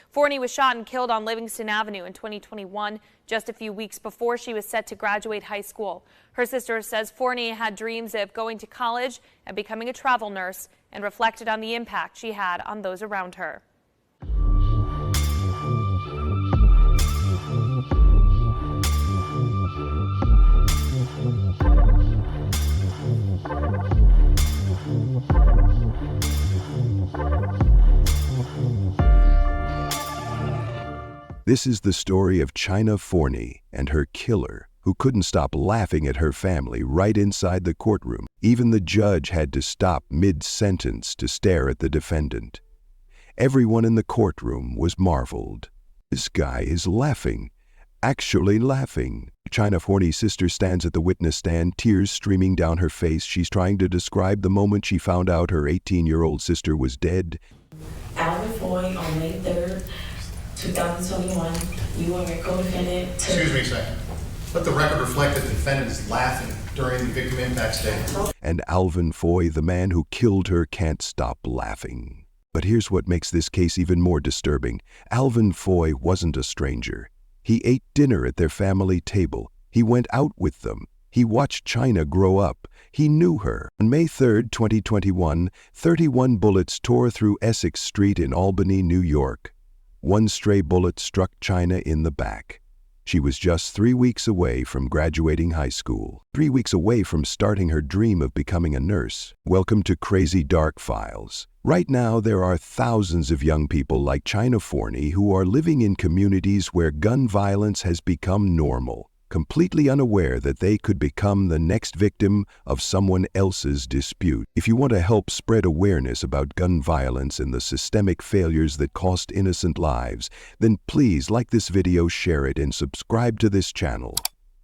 Forney was shot and killed on Livingston Avenue in 2021, just a few weeks before she was set to graduate high school. Her sister says Forney had dreams of going to college and becoming a travel nurse, and reflected on the impact she had on those around her. This is the story of Chyna Forney and her killer, who couldn't stop laughing at her family right inside the courtroom. Even the judge had to stop mid-sentence to stare at the defendant. Everyone in the courtroom was marveled. This guy is laughing, actually laughing. Chyna Forney's sister stands at the witness stand, tears streaming down her face. She's trying to describe the moment she found out her 18-year-old sister was dead. Albany on May 3rd, 2021, you were a co-defendant. Excuse me a second. Let the record reflect that the defendant is laughing during the victim impact statement. And Alvin Foy, the man who killed her, can't stop laughing. But here's what makes this case even more disturbing. Alvin Foy wasn't a stranger. He ate dinner at their family table. He went out with them. He watched Chyna grow up. He knew her. On May 3rd, 2021, 31 bullets tore through Essex Street in Albany, New York. One stray bullet struck Chyna in the back. She was just 3 weeks away from graduating high school, 3 weeks away from starting her dream of becoming a nurse. Welcome to Crazy Dark Files. Right now, there are thousands of young people like Chyna Forney who are living in communities where gun violence has become normal, completely unaware that they could become the next victim of someone else's dispute. If you want to help spread awareness about gun violence and the systemic failures that cost innocent lives, then please like this video, share it, and subscribe to this channel.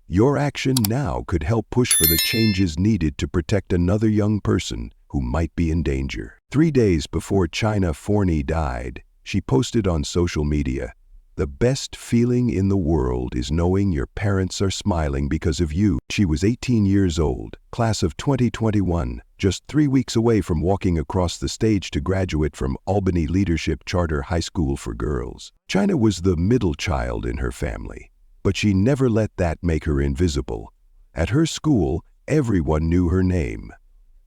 Your action now could help push for the changes needed to protect another young person who might be in danger. 3 days before Chyna Forney died, she posted on social media, "The best feeling in the world is knowing your parents are smiling because of you." She was 18 years old, class of 2021, just 3 weeks away from walking across the stage to graduate from Albany Leadership Charter High School for Girls. Chyna was the middle child in her family, but she never let that make her invisible. At her school, everyone knew her name.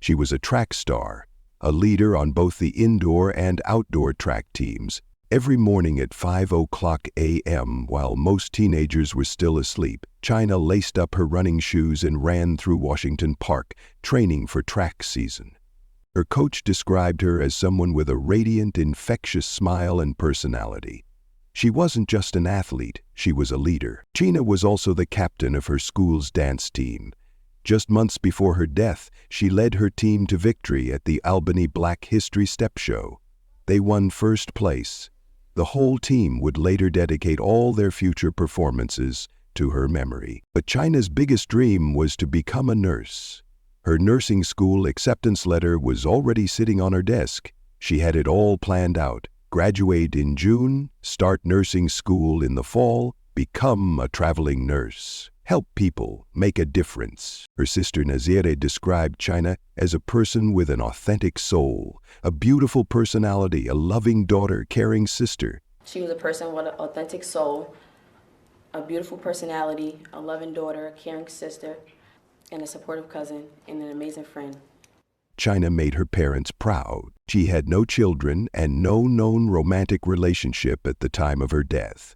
She was a track star, a leader on both the indoor and outdoor track teams. Every morning at 5:00 a.m., while most teenagers were still asleep, Chyna laced up her running shoes and ran through Washington Park, training for track season. Her coach described her as someone with a radiant, infectious smile and personality. She wasn't just an athlete, she was a leader. Chyna was also the captain of her school's dance team. Just months before her death, she led her team to victory at the Albany Black History Step Show. They won first place. The whole team would later dedicate all their future performances to her memory. But Chyna's biggest dream was to become a nurse. Her nursing school acceptance letter was already sitting on her desk. She had it all planned out. Graduate in June, start nursing school in the fall, become a traveling nurse. Help people, make a difference. Her sister Nazire described Chyna as a person with an authentic soul, a beautiful personality, a loving daughter, caring sister. She was a person with an authentic soul, a beautiful personality, a loving daughter, a caring sister, and a supportive cousin, and an amazing friend. Chyna made her parents proud. She had no children and no known romantic relationship at the time of her death.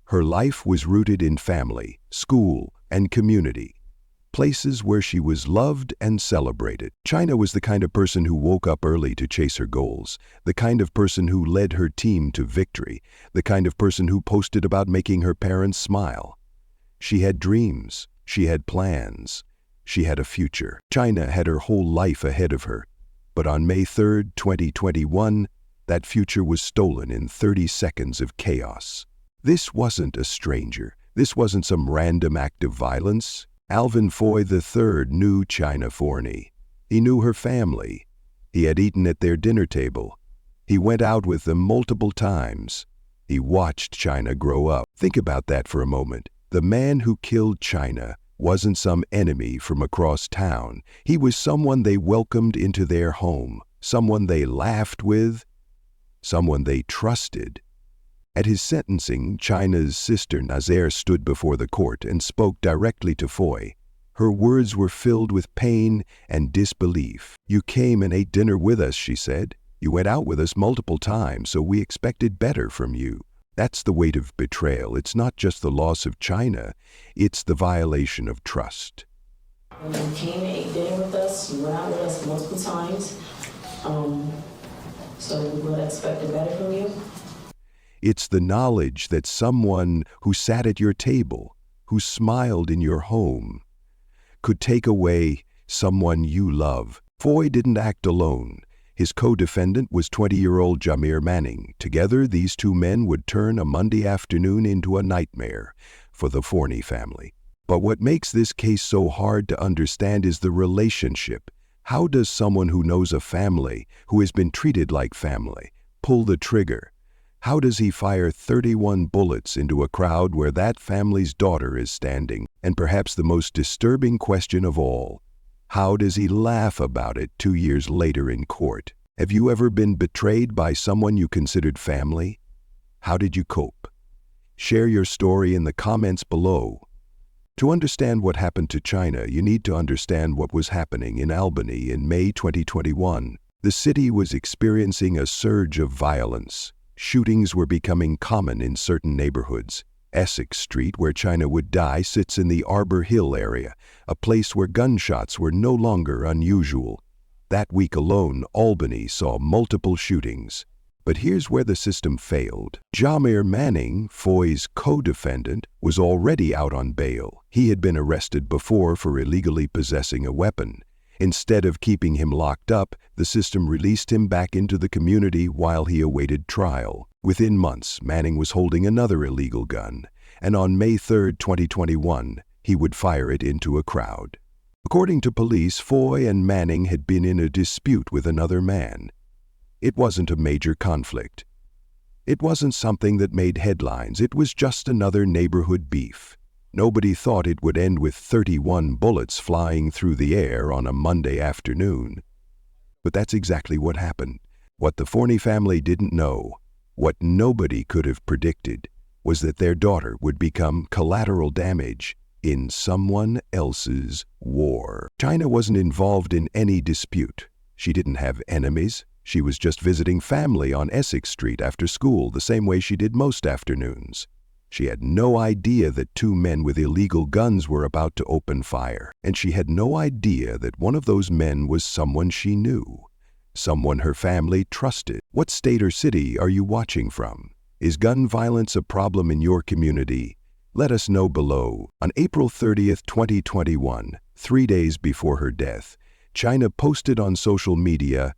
Her life was rooted in family, school, and community, places where she was loved and celebrated. Chyna was the kind of person who woke up early to chase her goals, the kind of person who led her team to victory, the kind of person who posted about making her parents smile. She had dreams, she had plans, she had a future. Chyna had her whole life ahead of her, but on May 3rd, 2021, that future was stolen in 30 seconds of chaos. This wasn't a stranger. This wasn't some random act of violence. Alvin Foy III knew Chyna Forney. He knew her family. He had eaten at their dinner table. He went out with them multiple times. He watched Chyna grow up. Think about that for a moment. The man who killed Chyna wasn't some enemy from across town. He was someone they welcomed into their home, someone they laughed with, someone they trusted. At his sentencing, Chyna's sister Nazaire stood before the court and spoke directly to Foy. Her words were filled with pain and disbelief. "You came and ate dinner with us," she said. "You went out with us multiple times, so we expected better from you." That's the weight of betrayal. It's not just the loss of Chyna, it's the violation of trust. When you came and ate dinner with us, you went out with us multiple times, so we would have expected better from you. It's the knowledge that someone who sat at your table, who smiled in your home, could take away someone you love. Foy didn't act alone. His co-defendant was 20-year-old Jamir Manning. Together, these two men would turn a Monday afternoon into a nightmare for the Forney family. But what makes this case so hard to understand is the relationship. How does someone who knows a family, who has been treated like family, pull the trigger? How does he fire 31 bullets into a crowd where that family's daughter is standing? And perhaps the most disturbing question of all, how does he laugh about it 2 years later in court? Have you ever been betrayed by someone you considered family? How did you cope? Share your story in the comments below. To understand what happened to Chyna, you need to understand what was happening in Albany in May 2021. The city was experiencing a surge of violence. Shootings were becoming common in certain neighborhoods. Essex Street, where Chyna would die, sits in the Arbor Hill area, a place where gunshots were no longer unusual. That week alone, Albany saw multiple shootings. But here's where the system failed. Jamir Manning, Foy's co-defendant, was already out on bail. He had been arrested before for illegally possessing a weapon. Instead of keeping him locked up, the system released him back into the community while he awaited trial. Within months, Manning was holding another illegal gun, and on May 3, 2021, he would fire it into a crowd. According to police, Foy and Manning had been in a dispute with another man. It wasn't a major conflict. It wasn't something that made headlines. It was just another neighborhood beef. Nobody thought it would end with 31 bullets flying through the air on a Monday afternoon. But that's exactly what happened. What the Forney family didn't know, what nobody could have predicted, was that their daughter would become collateral damage in someone else's war. Chyna wasn't involved in any dispute. She didn't have enemies. She was just visiting family on Essex Street after school, the same way she did most afternoons. She had no idea that two men with illegal guns were about to open fire, and she had no idea that one of those men was someone she knew, someone her family trusted. What state or city are you watching from? Is gun violence a problem in your community? Let us know below. On April 30th, 2021, 3 days before her death, Chyna posted on social media,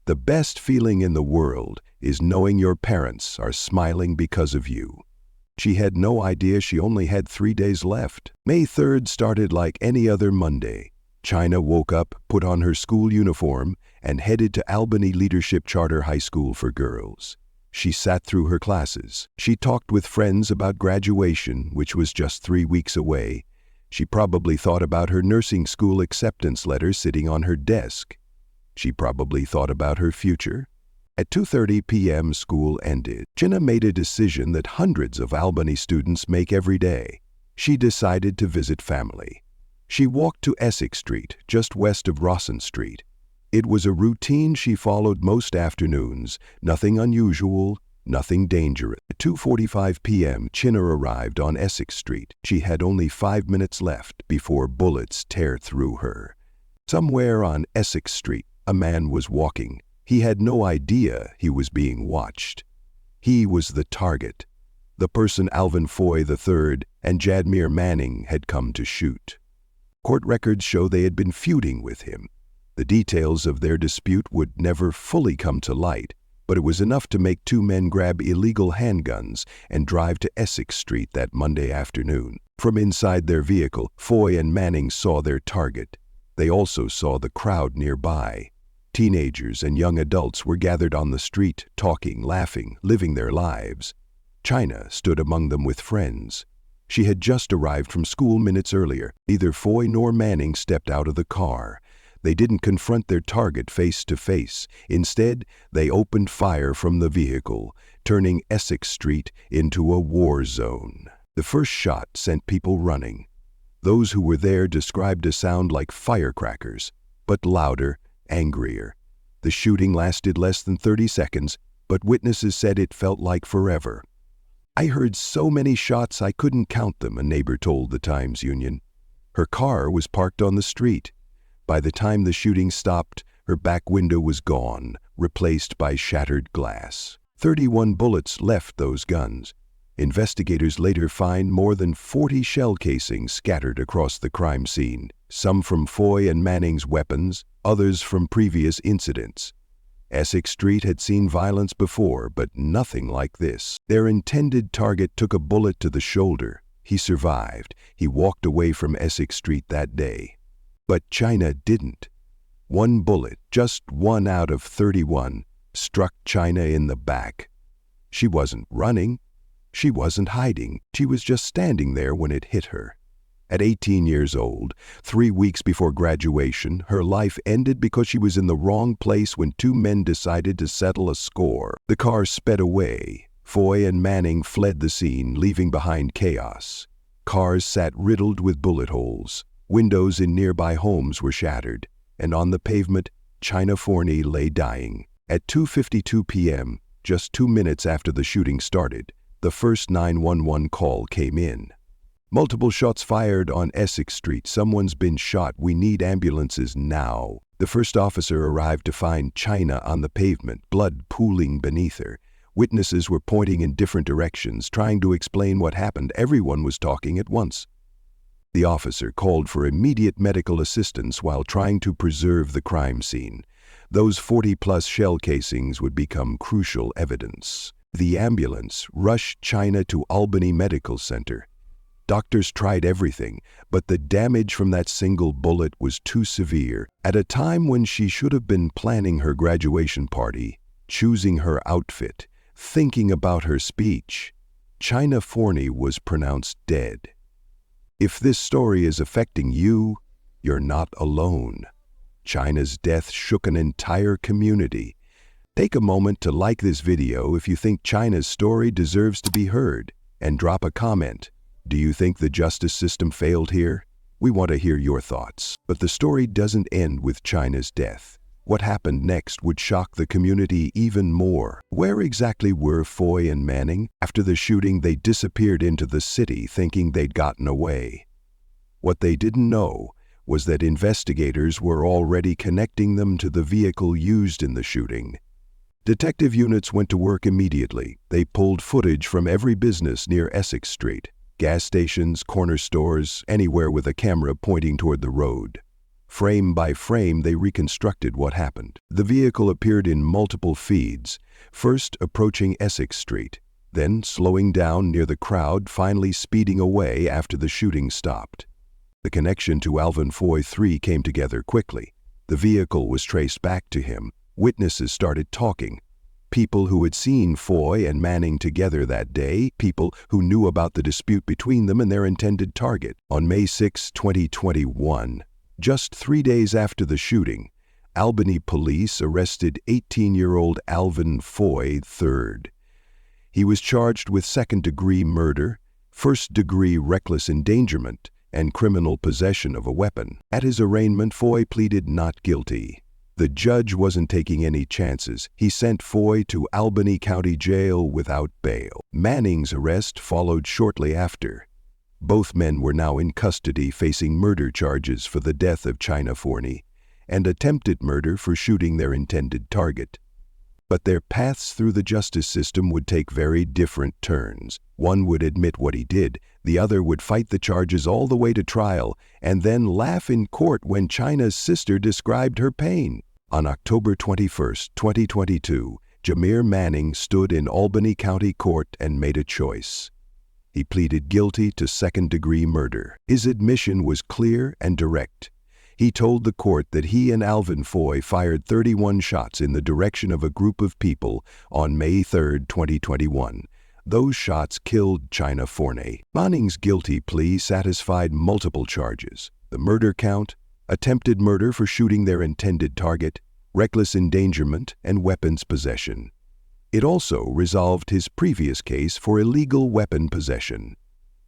"The best feeling in the world is knowing your parents are smiling because of you." She had no idea she only had 3 days left. May 3rd started like any other Monday. Chyna woke up, put on her school uniform, and headed to Albany Leadership Charter High School for Girls. She sat through her classes. She talked with friends about graduation, which was just 3 weeks away. She probably thought about her nursing school acceptance letter sitting on her desk. She probably thought about her future. At 2:30 p.m., school ended. Chyna made a decision that hundreds of Albany students make every day. She decided to visit family. She walked to Essex Street, just west of Rawson Street. It was a routine she followed most afternoons, nothing unusual, nothing dangerous. At 2:45 p.m., Chyna arrived on Essex Street. She had only 5 minutes left before bullets tear through her. Somewhere on Essex Street, a man was walking. He had no idea he was being watched. He was the target, the person Alvin Foy III and Jamir Manning had come to shoot. Court records show they had been feuding with him. The details of their dispute would never fully come to light, but it was enough to make two men grab illegal handguns and drive to Essex Street that Monday afternoon. From inside their vehicle, Foy and Manning saw their target. They also saw the crowd nearby. Teenagers and young adults were gathered on the street, talking, laughing, living their lives. Chyna stood among them with friends. She had just arrived from school minutes earlier. Neither Foy nor Manning stepped out of the car. They didn't confront their target face to face. Instead, they opened fire from the vehicle, turning Essex Street into a war zone. The first shot sent people running. Those who were there described a sound like firecrackers, but louder, angrier. The shooting lasted less than 30 seconds, but witnesses said it felt like forever. "I heard so many shots I couldn't count them," a neighbor told the Times-Union. Her car was parked on the street. By the time the shooting stopped, her back window was gone, replaced by shattered glass. 31 bullets left those guns. Investigators later find more than 40 shell casings scattered across the crime scene, some from Foy and Manning's weapons, others from previous incidents. Essex Street had seen violence before, but nothing like this. Their intended target took a bullet to the shoulder. He survived. He walked away from Essex Street that day. But Chyna didn't. One bullet, just 1 out of 31, struck Chyna in the back. She wasn't running. She wasn't hiding. She was just standing there when it hit her. At 18 years old, 3 weeks before graduation, her life ended because she was in the wrong place when two men decided to settle a score. The car sped away. Foy and Manning fled the scene, leaving behind chaos. Cars sat riddled with bullet holes. Windows in nearby homes were shattered. And on the pavement, Chyna Forney lay dying. At 2:52 p.m., just 2 minutes after the shooting started, the first 911 call came in. "Multiple shots fired on Essex Street. Someone's been shot. We need ambulances now." The first officer arrived to find Chyna on the pavement, blood pooling beneath her. Witnesses were pointing in different directions, trying to explain what happened. Everyone was talking at once. The officer called for immediate medical assistance while trying to preserve the crime scene. Those 40-plus shell casings would become crucial evidence. The ambulance rushed Chyna to Albany Medical Center. Doctors tried everything, but the damage from that single bullet was too severe. At a time when she should have been planning her graduation party, choosing her outfit, thinking about her speech, Chyna Forney was pronounced dead. If this story is affecting you, you're not alone. Chyna's death shook an entire community. Take a moment to like this video if you think Chyna's story deserves to be heard, and drop a comment. Do you think the justice system failed here? We want to hear your thoughts. But the story doesn't end with Chyna's death. What happened next would shock the community even more. Where exactly were Foy and Manning? After the shooting, they disappeared into the city thinking they'd gotten away. What they didn't know was that investigators were already connecting them to the vehicle used in the shooting. Detective units went to work immediately. They pulled footage from every business near Essex Street, gas stations, corner stores, anywhere with a camera pointing toward the road. Frame by frame, they reconstructed what happened. The vehicle appeared in multiple feeds, first approaching Essex Street, then slowing down near the crowd, finally speeding away after the shooting stopped. The connection to Alvin Foy III came together quickly. The vehicle was traced back to him. Witnesses started talking. People who had seen Foy and Manning together that day, people who knew about the dispute between them and their intended target. On May 6, 2021, just 3 days after the shooting, Albany police arrested 18-year-old Alvin Foy III. He was charged with second-degree murder, first-degree reckless endangerment, and criminal possession of a weapon. At his arraignment, Foy pleaded not guilty. The judge wasn't taking any chances. He sent Foy to Albany County Jail without bail. Manning's arrest followed shortly after. Both men were now in custody facing murder charges for the death of Chyna Forney and attempted murder for shooting their intended target. But their paths through the justice system would take very different turns. One would admit what he did, the other would fight the charges all the way to trial, and then laugh in court when Chyna's sister described her pain. On October 21, 2022, Jameer Manning stood in Albany County Court and made a choice. He pleaded guilty to second-degree murder. His admission was clear and direct. He told the court that he and Alvin Foy fired 31 shots in the direction of a group of people on May 3, 2021. Those shots killed Chyna Forney. Manning's guilty plea satisfied multiple charges: the murder count, attempted murder for shooting their intended target, reckless endangerment, and weapons possession. It also resolved his previous case for illegal weapon possession,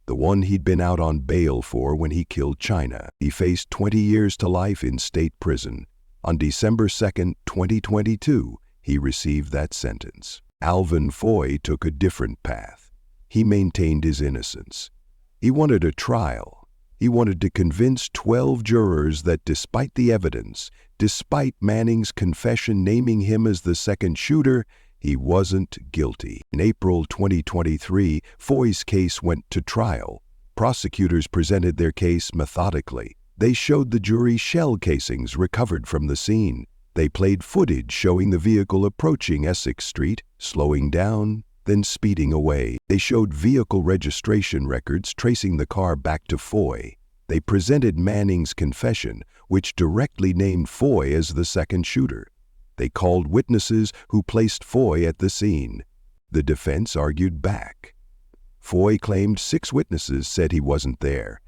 the one he'd been out on bail for when he killed Chyna. He faced 20 years to life in state prison. On December 2, 2022, he received that sentence. Alvin Foy took a different path. He maintained his innocence. He wanted a trial. He wanted to convince 12 jurors that despite the evidence, despite Manning's confession naming him as the second shooter, he wasn't guilty. In April 2023, Foy's case went to trial. Prosecutors presented their case methodically. They showed the jury shell casings recovered from the scene. They played footage showing the vehicle approaching Essex Street, slowing down, then speeding away. They showed vehicle registration records tracing the car back to Foy. They presented Manning's confession, which directly named Foy as the second shooter. They called witnesses who placed Foy at the scene. The defense argued back. Foy claimed 6 witnesses said he wasn't there.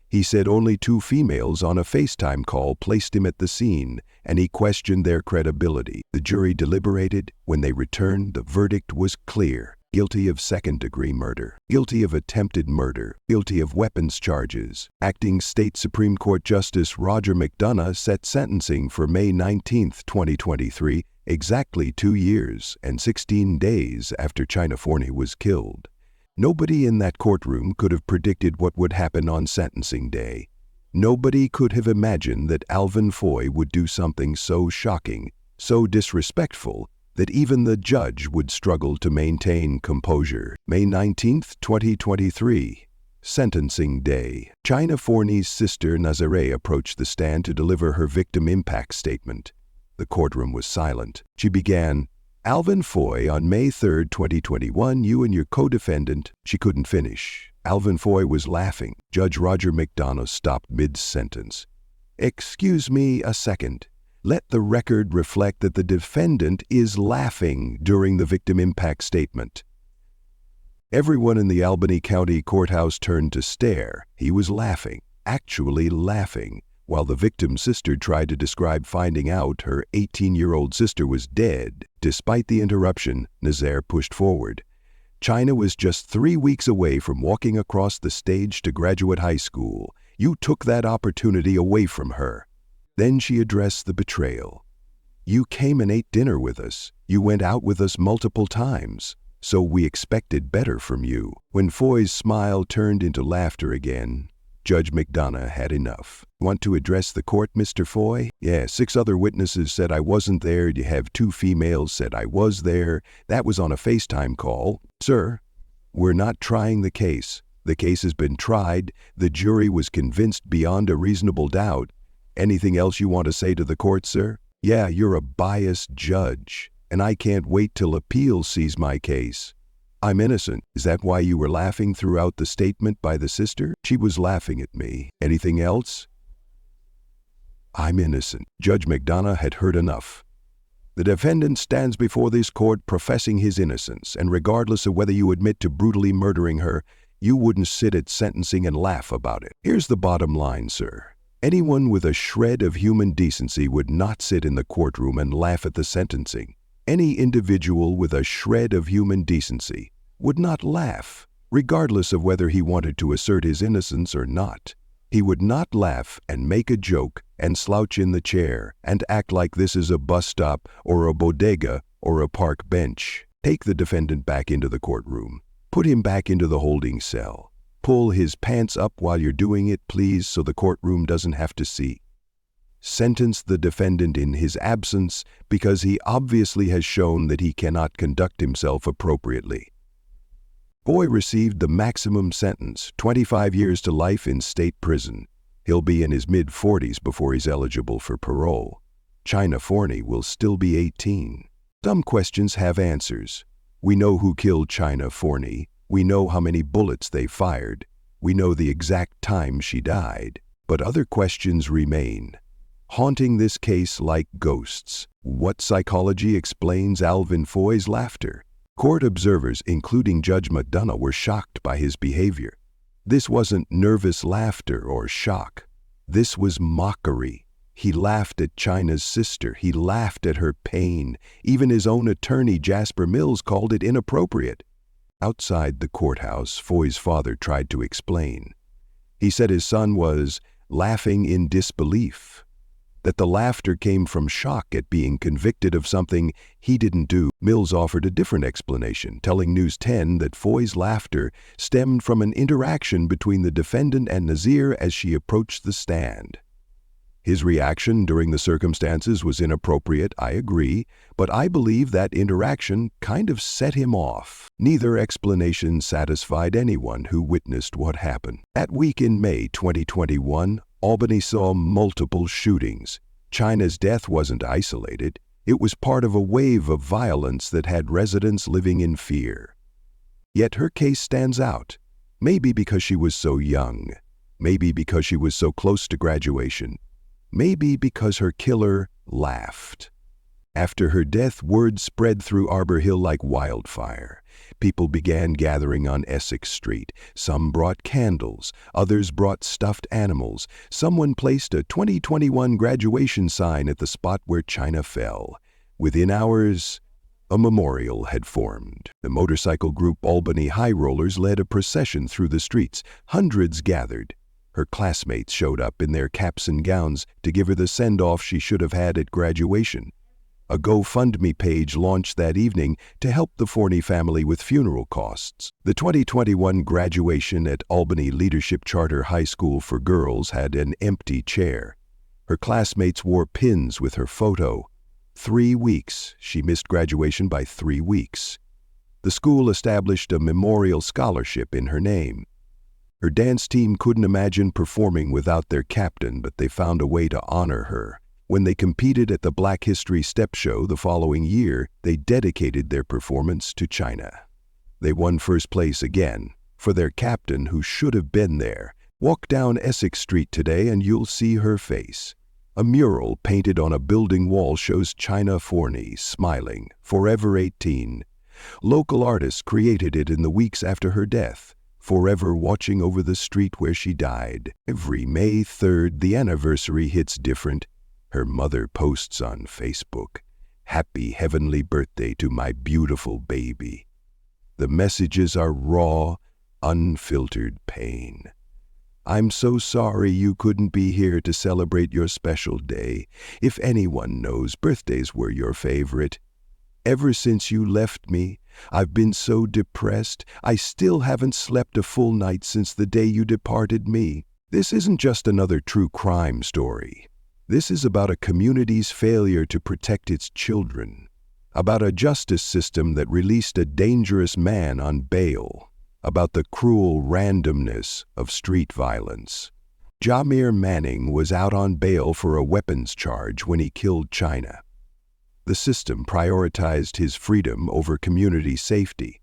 He said only 2 females on a FaceTime call placed him at the scene, and he questioned their credibility. The jury deliberated. When they returned, the verdict was clear. Guilty of second-degree murder, guilty of attempted murder, guilty of weapons charges. Acting State Supreme Court Justice Roger McDonough set sentencing for May 19, 2023, exactly 2 years and 16 days after Chyna Forney was killed. Nobody in that courtroom could have predicted what would happen on sentencing day. Nobody could have imagined that Alvin Foy would do something so shocking, so disrespectful, that even the judge would struggle to maintain composure. May 19, 2023, sentencing day. Chyna Forney's sister Nazare approached the stand to deliver her victim impact statement. The courtroom was silent. She began, "Alvin Foy, on May 3, 2021, you and your co-defendant..." She couldn't finish. Alvin Foy was laughing. Judge Roger McDonough stopped mid-sentence. "Excuse me a second. Let the record reflect that the defendant is laughing during the victim impact statement." Everyone in the Albany County Courthouse turned to stare. He was laughing, actually laughing, while the victim's sister tried to describe finding out her 18-year-old sister was dead. Despite the interruption, Nazaire pushed forward. Chyna was just 3 weeks away from walking across the stage to graduate high school. You took that opportunity away from her. Then she addressed the betrayal. "You came and ate dinner with us. You went out with us multiple times. So we expected better from you." When Foy's smile turned into laughter again, Judge McDonough had enough. "Want to address the court, Mr. Foy?" "Yeah, 6 other witnesses said I wasn't there. You have 2 females said I was there. That was on a FaceTime call." "Sir, we're not trying the case. The case has been tried. The jury was convinced beyond a reasonable doubt. Anything else you want to say to the court, sir?" "Yeah, you're a biased judge, and I can't wait till appeal sees my case. I'm innocent. Is that why you were laughing throughout the statement by the sister?" "She was laughing at me. Anything else?" "I'm innocent." Judge McDonough had heard enough. "The defendant stands before this court professing his innocence, and regardless of whether you admit to brutally murdering her, you wouldn't sit at sentencing and laugh about it. Here's the bottom line, sir. Anyone with a shred of human decency would not sit in the courtroom and laugh at the sentencing. Any individual with a shred of human decency would not laugh, regardless of whether he wanted to assert his innocence or not. He would not laugh and make a joke and slouch in the chair and act like this is a bus stop or a bodega or a park bench. Take the defendant back into the courtroom. Put him back into the holding cell. Pull his pants up while you're doing it, please, so the courtroom doesn't have to see. Sentence the defendant in his absence because he obviously has shown that he cannot conduct himself appropriately." Foy received the maximum sentence, 25 years to life in state prison. He'll be in his mid-40s before he's eligible for parole. Chyna Forney will still be 18. Some questions have answers. We know who killed Chyna Forney. We know how many bullets they fired. We know the exact time she died. But other questions remain, haunting this case like ghosts. What psychology explains Alvin Foy's laughter? Court observers, including Judge McDonough, were shocked by his behavior. This wasn't nervous laughter or shock. This was mockery. He laughed at Chyna's sister. He laughed at her pain. Even his own attorney, Jasper Mills, called it inappropriate. Outside the courthouse, Foy's father tried to explain. He said his son was laughing in disbelief, that the laughter came from shock at being convicted of something he didn't do. Mills offered a different explanation, telling News 10 that Foy's laughter stemmed from an interaction between the defendant and Nazir as she approached the stand. His reaction during the circumstances was inappropriate, I agree, but I believe that interaction kind of set him off. Neither explanation satisfied anyone who witnessed what happened. That week in May 2021, Albany saw multiple shootings. Chyna's death wasn't isolated. It was part of a wave of violence that had residents living in fear. Yet her case stands out, maybe because she was so young, maybe because she was so close to graduation, maybe because her killer laughed. After her death, word spread through Arbor Hill like wildfire. People began gathering on Essex Street. Some brought candles, others brought stuffed animals. Someone placed a 2021 graduation sign at the spot where Chyna fell. Within hours, a memorial had formed. The motorcycle group Albany High Rollers led a procession through the streets. Hundreds gathered. Her classmates showed up in their caps and gowns to give her the send-off she should have had at graduation. A GoFundMe page launched that evening to help the Forney family with funeral costs. The 2021 graduation at Albany Leadership Charter High School for Girls had an empty chair. Her classmates wore pins with her photo. 3 weeks. She missed graduation by 3 weeks. The school established a memorial scholarship in her name. Her dance team couldn't imagine performing without their captain, but they found a way to honor her. When they competed at the Black History Step Show the following year, they dedicated their performance to Chyna. They won first place again, for their captain who should have been there. Walk down Essex Street today and you'll see her face. A mural painted on a building wall shows Chyna Forney smiling, forever 18. Local artists created it in the weeks after her death, forever watching over the street where she died. Every May 3rd, the anniversary hits different. Her mother posts on Facebook, "Happy heavenly birthday to my beautiful baby." The messages are raw, unfiltered pain. "I'm so sorry you couldn't be here to celebrate your special day. If anyone knows, birthdays were your favorite. Ever since you left me, I've been so depressed. I still haven't slept a full night since the day you departed me." This isn't just another true crime story. This is about a community's failure to protect its children, about a justice system that released a dangerous man on bail, about the cruel randomness of street violence. Jamir Manning was out on bail for a weapons charge when he killed Chyna. The system prioritized his freedom over community safety.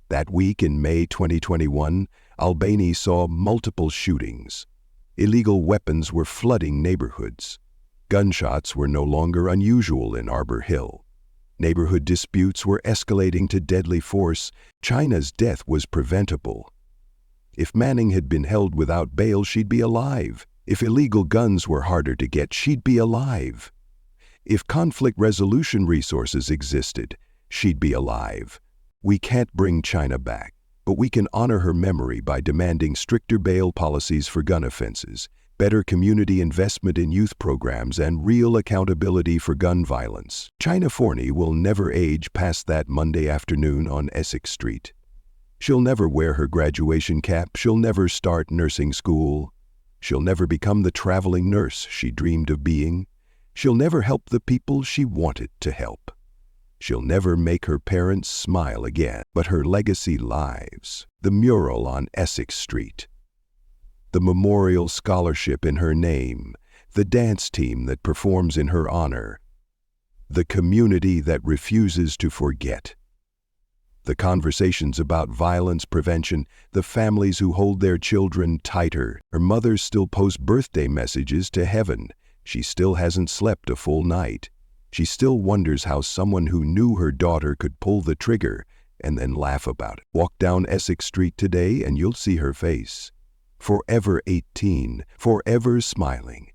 That week in May 2021, Albany saw multiple shootings. Illegal weapons were flooding neighborhoods. Gunshots were no longer unusual in Arbor Hill. Neighborhood disputes were escalating to deadly force. Chyna's death was preventable. If Manning had been held without bail, she'd be alive. If illegal guns were harder to get, she'd be alive. If conflict resolution resources existed, she'd be alive. We can't bring Chyna back, but we can honor her memory by demanding stricter bail policies for gun offenses, better community investment in youth programs, and real accountability for gun violence. Chyna Forney will never age past that Monday afternoon on Essex Street. She'll never wear her graduation cap. She'll never start nursing school. She'll never become the traveling nurse she dreamed of being. She'll never help the people she wanted to help. She'll never make her parents smile again, but her legacy lives. The mural on Essex Street, the memorial scholarship in her name, the dance team that performs in her honor, the community that refuses to forget, the conversations about violence prevention, the families who hold their children tighter. Her mothers still post birthday messages to heaven. She still hasn't slept a full night. She still wonders how someone who knew her daughter could pull the trigger and then laugh about it. Walk down Essex Street today and you'll see her face. Forever 18, forever smiling,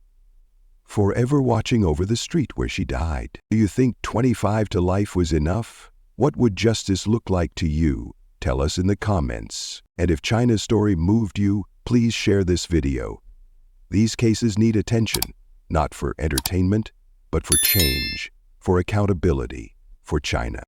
forever watching over the street where she died. Do you think 25 to life was enough? What would justice look like to you? Tell us in the comments. And if Chyna's story moved you, please share this video. These cases need attention, not for entertainment, but for change, for accountability, for Chyna.